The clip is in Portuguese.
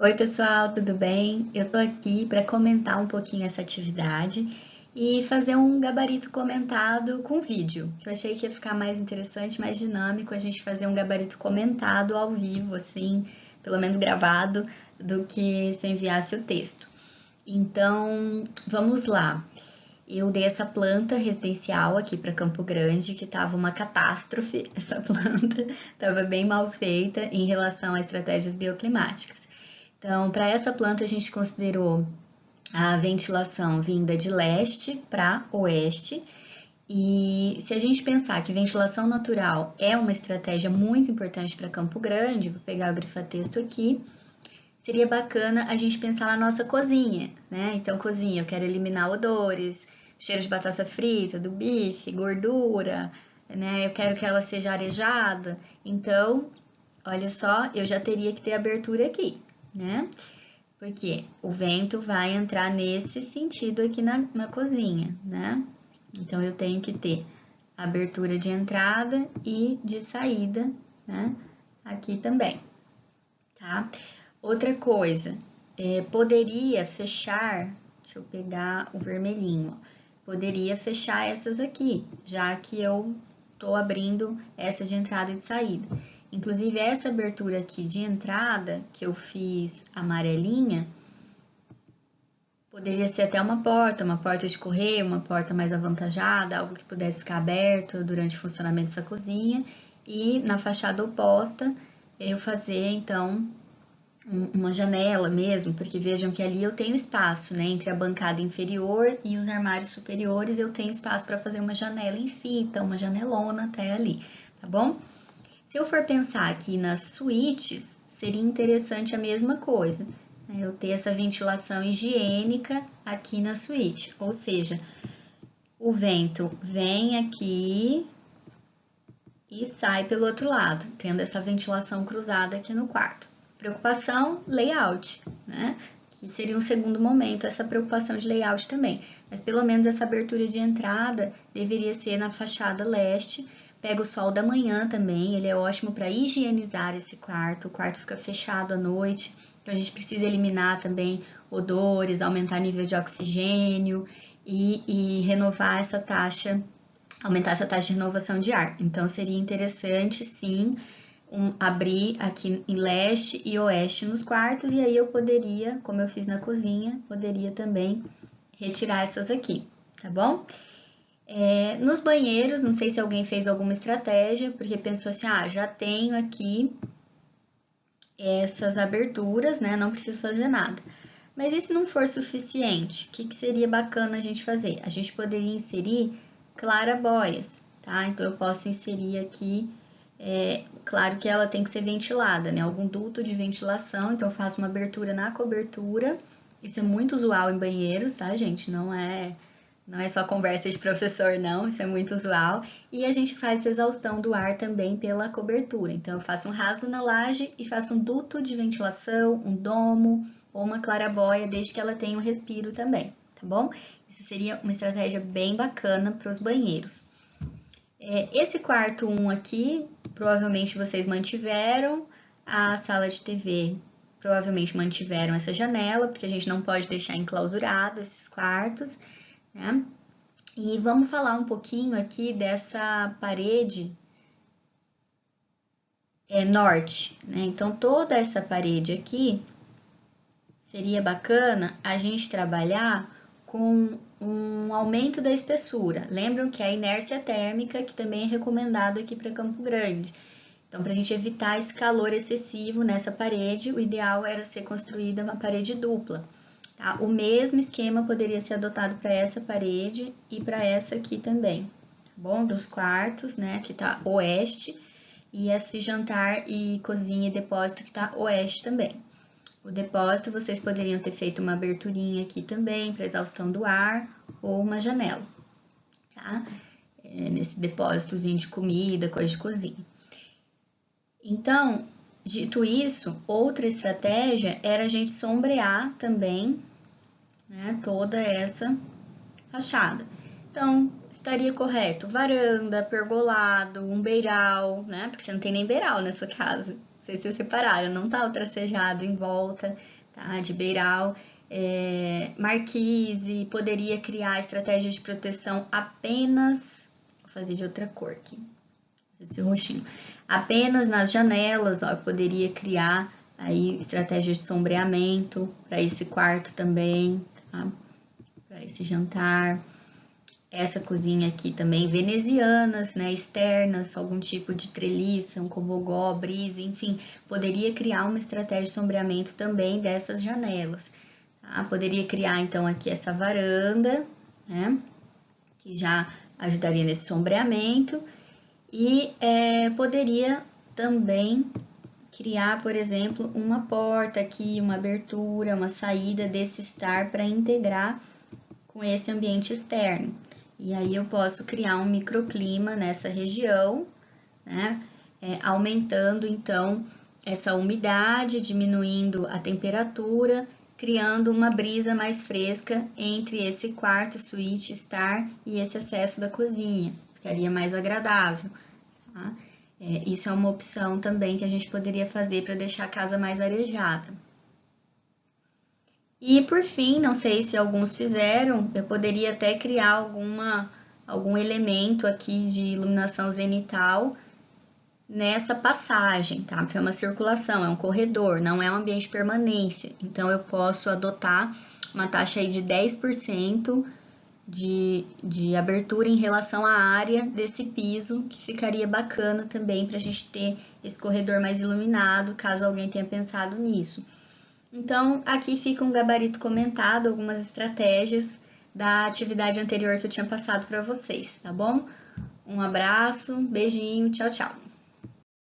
Oi, pessoal, tudo bem? Eu tô aqui para comentar um pouquinho essa atividade e fazer um gabarito comentado com vídeo, que eu achei que ia ficar mais interessante, mais dinâmico a gente fazer um gabarito comentado ao vivo, assim, pelo menos gravado, do que se enviasse o texto. Então, vamos lá. Eu dei essa planta residencial aqui para Campo Grande, que estava uma catástrofe. Essa planta estava bem mal feita em relação a estratégias bioclimáticas. Então, para essa planta, a gente considerou a ventilação vinda de leste para oeste. E se a gente pensar que ventilação natural é uma estratégia muito importante para Campo Grande, vou pegar o grifa-texto aqui, seria bacana a gente pensar na nossa cozinha, né? Então, cozinha, eu quero eliminar odores, cheiro de batata frita, do bife, gordura, né? Eu quero que ela seja arejada. Então, olha só, eu já teria que ter abertura aqui, né? Porque o vento vai entrar nesse sentido aqui na cozinha, né? Então, eu tenho que ter abertura de entrada e de saída, né? Aqui também, tá? Outra coisa, poderia fechar, deixa eu pegar o vermelhinho, ó, poderia fechar essas aqui, já que eu tô abrindo essa de entrada e de saída. Inclusive, essa abertura aqui de entrada, que eu fiz amarelinha, poderia ser até uma porta de correio, uma porta mais avantajada, algo que pudesse ficar aberto durante o funcionamento dessa cozinha. E na fachada oposta, eu fazer, então, uma janela mesmo, porque vejam que ali eu tenho espaço, né? Entre a bancada inferior e os armários superiores, eu tenho espaço para fazer uma janela em fita, uma janelona até ali, tá bom? Se eu for pensar aqui nas suítes, seria interessante a mesma coisa, né? Eu ter essa ventilação higiênica aqui na suíte, ou seja, o vento vem aqui e sai pelo outro lado, tendo essa ventilação cruzada aqui no quarto. Preocupação, layout, né? Que seria um segundo momento, essa preocupação de layout também. Mas pelo menos essa abertura de entrada deveria ser na fachada leste. Pega o sol da manhã também, ele é ótimo para higienizar esse quarto. O quarto fica fechado à noite, então a gente precisa eliminar também odores, aumentar nível de oxigênio e renovar essa taxa, aumentar essa taxa de renovação de ar. Então seria interessante, sim, abrir aqui em leste e oeste nos quartos, e aí eu poderia, como eu fiz na cozinha, poderia também retirar essas aqui, tá bom? Nos banheiros, não sei se alguém fez alguma estratégia, porque pensou assim, já tenho aqui essas aberturas, né? Não preciso fazer nada. Mas e se não for suficiente? O que seria bacana a gente fazer? A gente poderia inserir claraboias, tá? Então eu posso inserir aqui, claro que ela tem que ser ventilada, né? Algum duto de ventilação, então eu faço uma abertura na cobertura. Isso é muito usual em banheiros, tá, gente? Não é só conversa de professor, não, isso é muito usual. E a gente faz exaustão do ar também pela cobertura. Então, eu faço um rasgo na laje e faço um duto de ventilação, um domo ou uma claraboia, desde que ela tenha um respiro também, tá bom? Isso seria uma estratégia bem bacana para os banheiros. Esse quarto 1 aqui, provavelmente vocês mantiveram. A sala de TV, provavelmente mantiveram essa janela, porque a gente não pode deixar enclausurado esses quartos, né? E vamos falar um pouquinho aqui dessa parede norte, né? Então, toda essa parede aqui seria bacana a gente trabalhar com um aumento da espessura. Lembram que é a inércia térmica, que também é recomendado aqui para Campo Grande. Então, para a gente evitar esse calor excessivo nessa parede, o ideal era ser construída uma parede dupla. Tá? O mesmo esquema poderia ser adotado para essa parede e para essa aqui também, tá bom? Dos quartos, né? Que tá oeste, e esse jantar e cozinha e depósito que tá oeste também. O depósito vocês poderiam ter feito uma aberturinha aqui também para exaustão do ar ou uma janela, tá? Nesse depósitozinho de comida, coisa de cozinha. Então, dito isso, outra estratégia era a gente sombrear também, né, toda essa fachada. Então, estaria correto varanda, pergolado, um beiral, né? Porque não tem nem beiral nessa casa. sei se vocês separaram, não tá o tracejado em volta, tá? De beiral. Marquise, poderia criar estratégias de proteção apenas, vou fazer de outra cor aqui, esse roxinho, apenas nas janelas, ó, eu poderia criar aí estratégias de sombreamento para esse quarto também, tá? Para esse jantar. Essa cozinha aqui também, venezianas, né, externas, algum tipo de treliça, um cobogó, brise, enfim, poderia criar uma estratégia de sombreamento também dessas janelas. Tá? Poderia criar, então, aqui essa varanda, né, que já ajudaria nesse sombreamento, e poderia também criar, por exemplo, uma porta aqui, uma abertura, uma saída desse estar para integrar com esse ambiente externo. E aí eu posso criar um microclima nessa região, né? Aumentando então essa umidade, diminuindo a temperatura, criando uma brisa mais fresca entre esse quarto, suíte, estar e esse acesso da cozinha. Ficaria mais agradável, tá? Isso é uma opção também que a gente poderia fazer para deixar a casa mais arejada. E por fim, não sei se alguns fizeram, eu poderia até criar algum elemento aqui de iluminação zenital nessa passagem, tá? Porque é uma circulação, é um corredor, não é um ambiente de permanência. Então eu posso adotar uma taxa aí de 10% de abertura em relação à área desse piso, que ficaria bacana também para a gente ter esse corredor mais iluminado, caso alguém tenha pensado nisso. Então, aqui fica um gabarito comentado, algumas estratégias da atividade anterior que eu tinha passado para vocês, tá bom? Um abraço, beijinho, tchau, tchau!